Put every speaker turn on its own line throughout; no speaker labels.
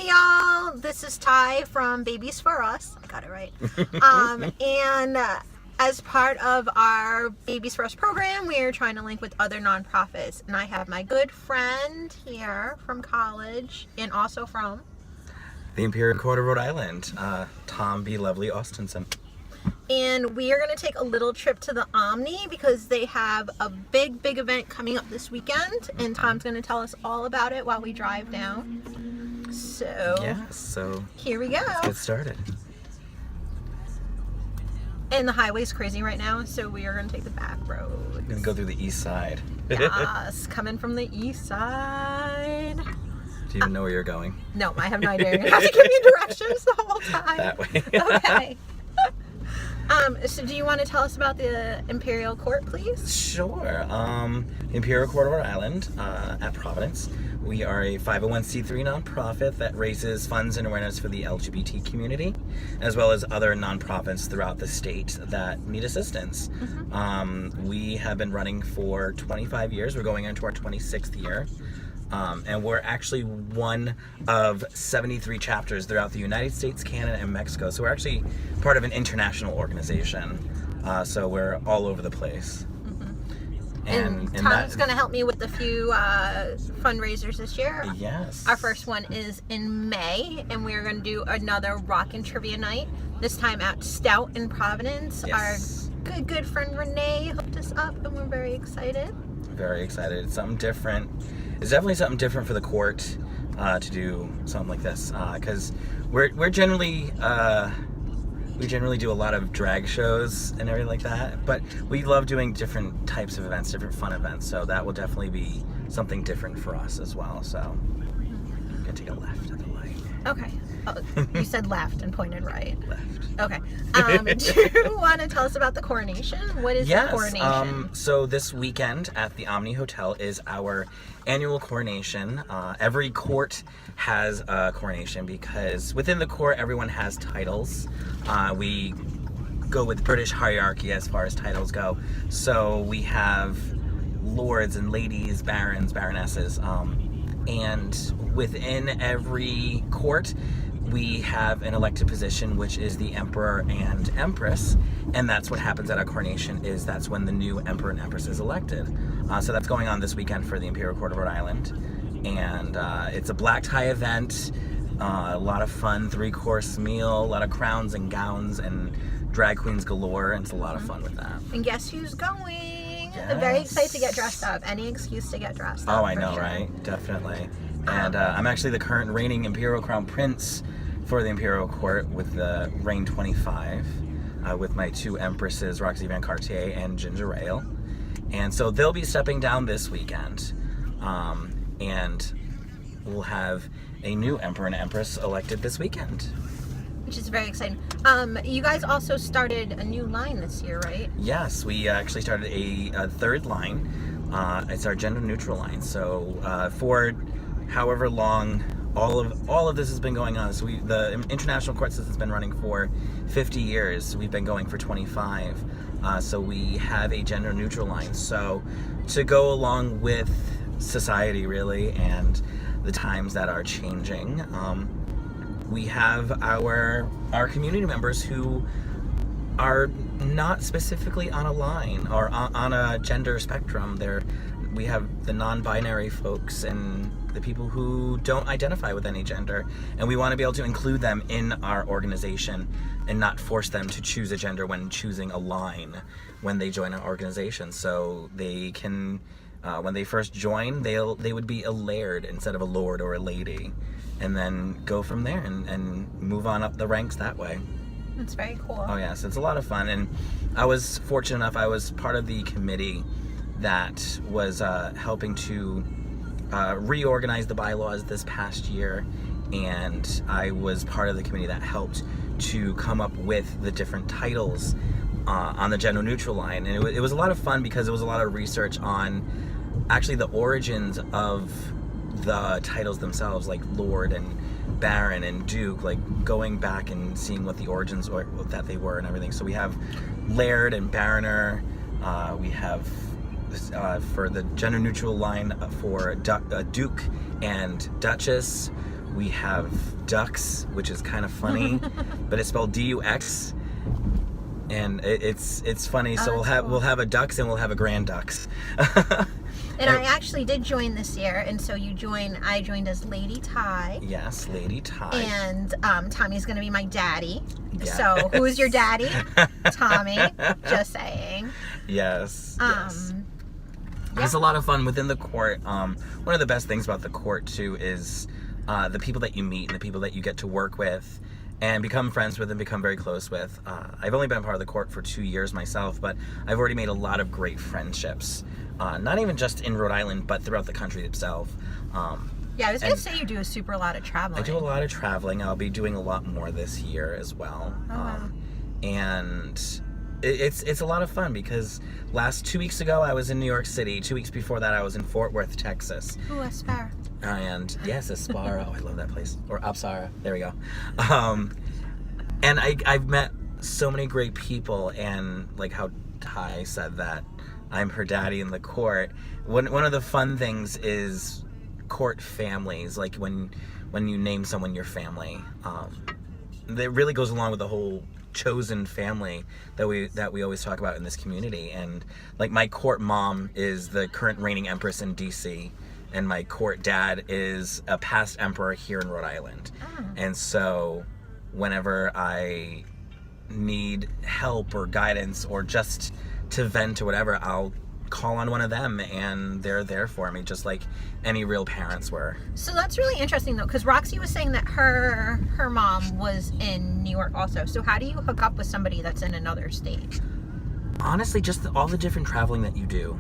Hey y'all, this is Ty from Babies for Us. I got it right. And as part of our Babies for Us program, we are trying to link with other nonprofits. And I have my good friend here from college and also from
the Imperial Court of Rhode Island, Tom B. Lovely-Austenson.
And we are going to take a little trip to the Omni because they have a big event coming up this weekend. And Tom's going to tell us all about it while we drive down. So here we go.
Let's get started.
And the highway's crazy right now, so we are going to take the back road.
We're going to go through the east side.
Yes, coming from the east side.
Do you even know where you're going?
No, I have no idea. You're going to have to give me directions the whole time.
That way.
Okay. So do you want to tell us about the Imperial Court, please?
Sure. Imperial Court of Rhode Island at Providence. We are a 501c3 nonprofit that raises funds and awareness for the LGBT community, as well as other nonprofits throughout the state that need assistance. Mm-hmm. We have been running for 25 years. We're going into our 26th year. And we're actually one of 73 chapters throughout the United States, Canada, and Mexico. So we're actually part of an international organization. So we're all over the place.
And Tom's going to help me with a few fundraisers this year.
Yes.
Our first one is in May, and we're going to do another Rock and Trivia Night, this time at Stout in Providence.
Yes.
Our good friend Renee hooked us up, and we're very excited.
Very excited. It's something different. It's definitely something different for the court to do something like this, because we're generally... we generally do a lot of drag shows and everything like that, but we love doing different types of events, different fun events, so that will definitely be something different for us as well. So I'm going to take a left at the light.
Okay. Oh, you said left and pointed right.
Left.
Okay. Do you want to tell us about the coronation? What is the coronation?
So this weekend at the Omni Hotel is our annual coronation. Every court has a coronation because within the court everyone has titles. We go with British hierarchy as far as titles go. So we have lords and ladies, barons, baronesses, and within every court we have an elected position, which is the emperor and empress, and that's what happens at our coronation. Is that's when the new emperor and empress is elected. So that's going on this weekend for the Imperial Court of Rhode Island, and it's a black tie event, a lot of fun, 3-course meal, a lot of crowns and gowns and drag queens galore, and it's a lot of fun with that.
And guess who's going?
Yes.
I'm very excited to get dressed up. Any excuse to get dressed up.
Oh, I know, sure. Right? Definitely. And I'm actually the current reigning Imperial Crown Prince for the Imperial Court with the Reign 25, with my 2 empresses, Roxy Van Cartier and Ginger Ale. And so they'll be stepping down this weekend. And we'll have a new emperor and empress elected this weekend.
Which is very exciting. You guys also started a new line this year, right?
Yes, we actually started a third line. It's our gender neutral line. So for however long all of this has been going on, so the international court system has been running for 50 years. We've been going for 25. So we have a gender neutral line. So to go along with society really and the times that are changing, we have our community members who are not specifically on a line or on a gender spectrum. We have the non-binary folks and the people who don't identify with any gender, and we want to be able to include them in our organization and not force them to choose a gender when choosing a line when they join our organization. So they can, when they first join, they would be a laird instead of a lord or a lady, and then go from there and move on up the ranks that way.
That's very cool.
Oh yes, it's a lot of fun, and I was fortunate enough, I was part of the committee that was helping to reorganize the bylaws this past year, and I was part of the committee that helped to come up with the different titles on the gender neutral line, and it was a lot of fun because it was a lot of research on actually the origins of the titles themselves, like Lord and Baron and Duke, like going back and seeing what the origins that they were and everything. So we have Laird and Baroner, we have for the gender neutral line for Duke and Duchess. We have ducks, which is kind of funny, but it's spelled D-U-X, and it's funny. So we'll have a ducks and we'll have a grand ducks.
And I actually did join this year, and so I joined as Lady Ty.
Yes, Lady Ty.
And Tommy's going to be my daddy.
Yes.
So who's your daddy? Tommy. Just saying.
Yes.
Yes.
It's a lot of fun within the court. One of the best things about the court too is the people that you meet and the people that you get to work with and become friends with and become very close with. I've only been part of the court for 2 years myself, but I've already made a lot of great friendships. Not even just in Rhode Island, but throughout the country itself.
Yeah, I was going to say you do a lot of traveling.
I do a lot of traveling. I'll be doing a lot more this year as well.
Oh, wow.
And it's a lot of fun because 2 weeks ago I was in New York City. 2 weeks before that I was in Fort Worth, Texas.
Ooh, Aspara.
And yes, Aspara. Oh, I love that place. Or Apsara. There we go. And I've met so many great people, and like how Ty said that I'm her daddy in the court. One of the fun things is court families, like when you name someone your family. That really goes along with the whole chosen family that we always talk about in this community. And like my court mom is the current reigning empress in DC, and my court dad is a past emperor here in Rhode Island. And so whenever I need help or guidance or just to vent or whatever, I'll call on one of them and they're there for me, just like any real parents were.
So that's really interesting though, because Roxy was saying that her mom was in New York also. So how do you hook up with somebody that's in another state?
Honestly, just all the different traveling that you do,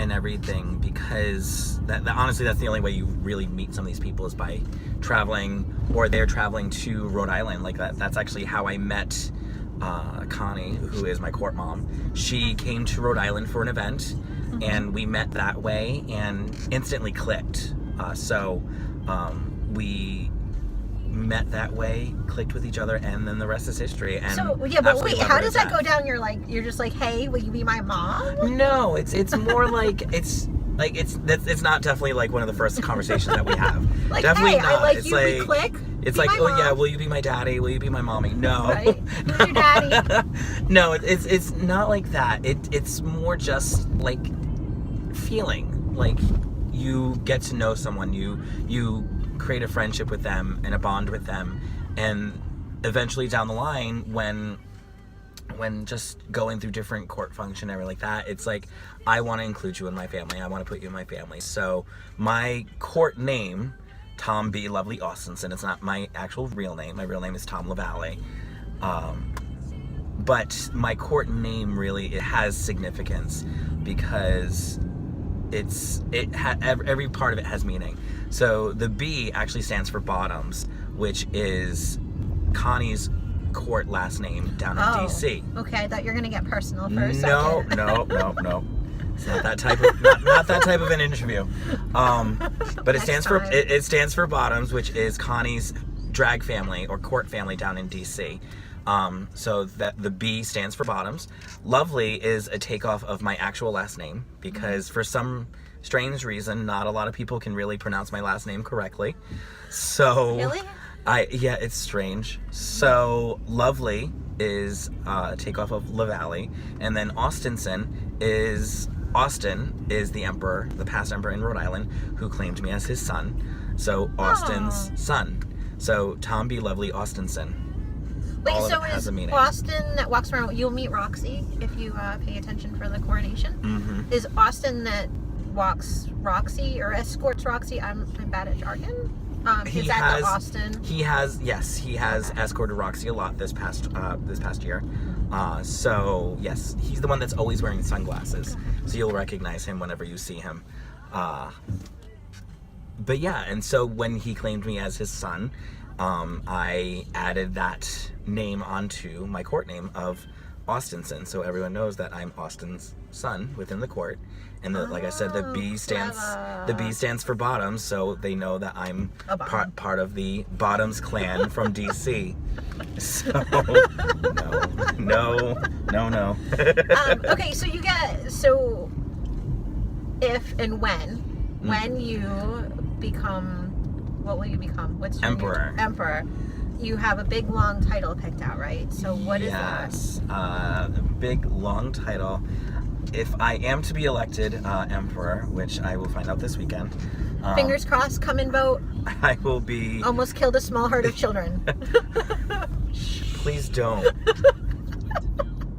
and everything, because honestly that's the only way you really meet some of these people is by traveling, or they're traveling to Rhode Island. Like that's actually how I met Connie, who is my court mom. She came to Rhode Island for an event, and we met that way and instantly clicked. So we met that way, clicked with each other, and then the rest is history. And
so yeah, but wait, how does that go down? You're just like, hey, will you be my mom?
No, it's more like it's not definitely like one of the first conversations that we have.
Like,
definitely
hey,
not.
I like
it's
you.
like,
We click.
It's
be
like, oh
mom.
yeah, will you be my daddy? Will you be my mommy? No.
Right? Who's your daddy?
No, it's not like that. It's more just like feeling like you get to know someone, you create a friendship with them and a bond with them, and eventually down the line when just going through different court function and everything like that, it's like, I want to include you in my family. I want to put you in my family. So my court name, Tom B. Lovely-Austenson, it's not my actual real name. My real name is Tom LaValle. But my court name really, it has significance because every part of it has meaning. So the B actually stands for Bottoms, which is Connie's court last name down in DC.
Okay, I thought you were gonna get personal for a second.
No. It's not that type of not that type of an interview. But it stands for Bottoms, which is Connie's drag family or court family down in DC. So that the B stands for Bottoms. Lovely is a takeoff of my actual last name because for some strange reason, not a lot of people can really pronounce my last name correctly. So
Really?
Yeah, it's strange. So Lovely is a takeoff of LaValle, and then Austenson is Austin is the emperor, the past emperor in Rhode Island, who claimed me as his son. So Austin's son. So Tom B. Lovely-Austenson.
Wait,
All of
so
it has
is
a meaning.
Austin that walks around? You'll meet Roxy if you pay attention for the coronation.
Mm-hmm.
Is Austin that walks Roxy or escorts Roxy? I'm bad at jargon. Is that the Austin?
He has escorted Roxy a lot this past year. So yes, he's the one that's always wearing sunglasses, so you'll recognize him whenever you see him. But yeah, and so when he claimed me as his son, I added that name onto my court name of Austenson, so everyone knows that I'm Austin's son within the court. And like I said, the B stands for Bottoms, so they know that I'm part of the Bottoms clan from DC. So no.
Okay, so if and when you become What will you become? What's your
Emperor.
Emperor. You have a big long title picked out, right? So what is that?
Yes, a big long title. If I am to be elected emperor, which I will find out this weekend,
Fingers crossed, come and vote.
I will be.
Almost killed a small herd of children.
Please don't.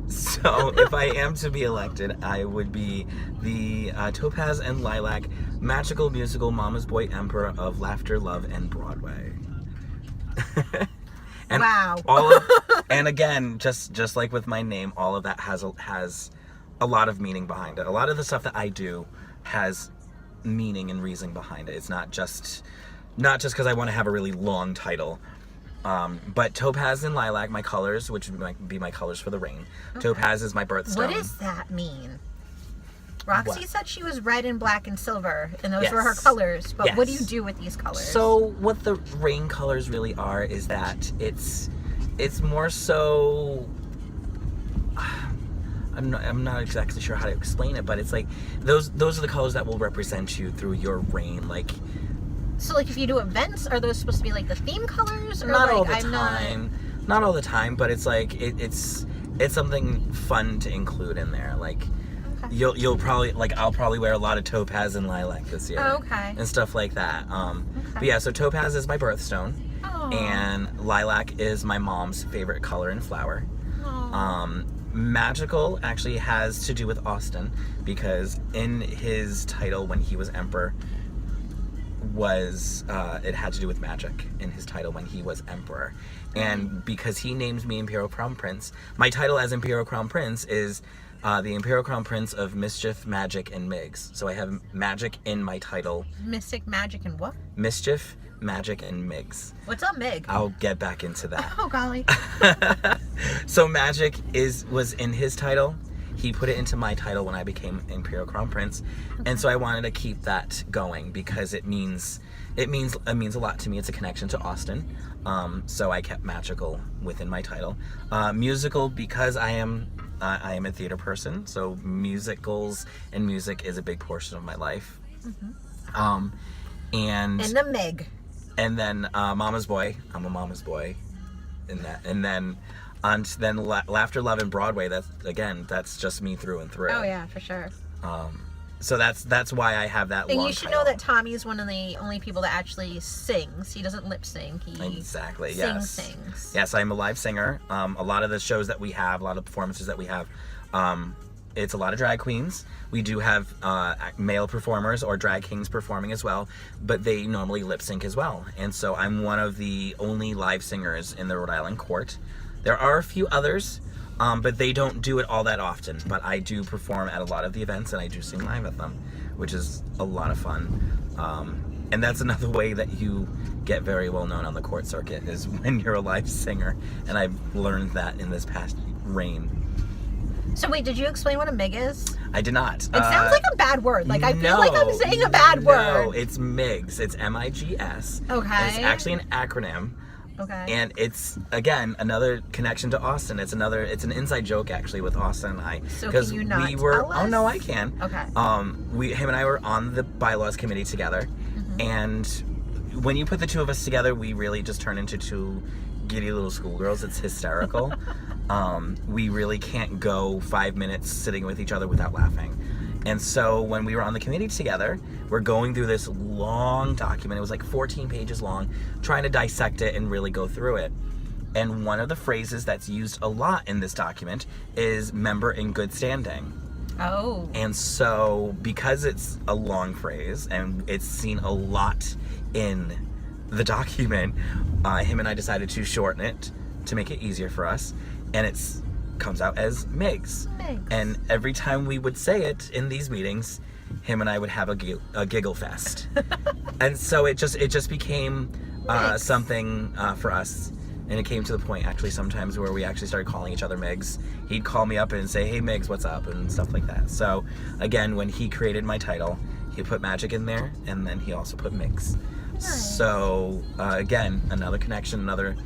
So, if I am to be elected, I would be the Topaz and Lilac magical musical Mama's Boy Emperor of Laughter, Love, and Broadway. And
wow.
And again, just like with my name, all of that has a lot of meaning behind it. A lot of the stuff that I do has meaning and reason behind it. It's not just because I want to have a really long title. But Topaz and Lilac, my colors, which might be my colors for the rain. Okay. Topaz is my birthstone.
What does that mean? Roxy said she was red and black and silver, and those
yes.
were her colors. But
yes.
what do you do with these colors?
So what the rain colors really are is that it's more so. I'm not exactly sure how to explain it, but it's like those are the colors that will represent you through your rain, like.
So, like, if you do events, are those supposed to be like the theme colors? Or
not
like,
all the time. Not all the time, but it's like it's something fun to include in there. Like, okay. you'll probably I'll probably wear a lot of Topaz and Lilac this year.
Oh, okay.
And stuff like that.
Okay.
But yeah, so Topaz is my birthstone,
Aww.
and Lilac is my mom's favorite color and flower.
Aww.
Magical actually has to do with Austen, because in his title when he was emperor. It had to do with magic in his title when he was emperor, and because he names me Imperial Crown Prince, my title as Imperial Crown Prince is the Imperial Crown Prince of Mischief, Magic, and Migs. So I have magic in my title.
Mystic, magic, and what?
Mischief, Magic, and Migs.
What's up, Mig?
I'll get back into that.
Oh golly.
So magic was in his title. He put it into my title when I became Imperial Crown Prince, okay. And so I wanted to keep that going because it means a lot to me. It's a connection to Austen, so I kept magical within my title. Musical, because I am a theater person, so musicals and music is a big portion of my life. Mm-hmm. And
the Meg.
And then Mama's Boy. I'm a Mama's Boy, in that, and then. And then Laughter, Love, and Broadway, that's just me through and through.
Oh yeah, for sure.
So that's why I have that.
And you should know that Tommy is one of the only people that actually sings. He doesn't lip sync. He
exactly
sings.
Yes, I'm a live singer. A lot of the shows that we have, a lot of performances that we have, it's a lot of drag queens. We do have male performers or drag kings performing as well, but they normally lip sync as well. And so I'm one of the only live singers in the Rhode Island court. There are a few others, but they don't do it all that often. But I do perform at a lot of the events, and I do sing live at them, which is a lot of fun. And that's another way that you get very well known on the court circuit, is when you're a live singer. And I've learned that in this past reign. So
wait, did you explain what a MIG is?
I did not.
It sounds like a bad word. Like, I feel like I'm saying a bad word.
No, it's MIGS. It's M-I-G-S.
Okay.
And it's actually an acronym.
Okay.
And it's, again, another connection to Austen. It's an inside joke actually with Austen and I.
So can you not tell us?
Oh no, I can.
Okay.
Him and I were on the bylaws committee together, mm-hmm. and when you put the two of us together, we really just turn into two giddy little schoolgirls. It's hysterical. We really can't go 5 minutes sitting with each other without laughing. And so when we were on the committee together, we're going through this long document. It was like 14 pages long, trying to dissect it and really go through it. And one of the phrases that's used a lot in this document is member in good standing.
Oh.
And so because it's a long phrase and it's seen a lot in the document, him and I decided to shorten it to make it easier for us. And it's comes out as Migs. And every time we would say it in these meetings, him and I would have a giggle fest. And so it just became something for us. And it came to the point actually sometimes where we actually started calling each other Migs. He'd call me up and say, "Hey Migs, what's up?" and stuff like that. So again, when he created my title, he put magic in there, and then he also put Migs. Nice. So again, another connection, another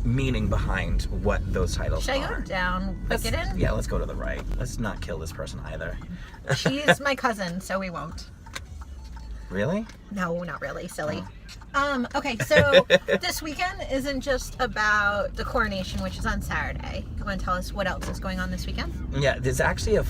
meaning behind what those titles
Should
are.
I go down? Get in?
Yeah, let's go to the right. Let's not kill this person either.
She's my cousin, so we won't.
Really?
No, not really. Silly.
Oh.
Okay, so this weekend isn't just about the coronation, which is on Saturday. You want to tell us what else is going on this weekend?
Yeah, there's actually a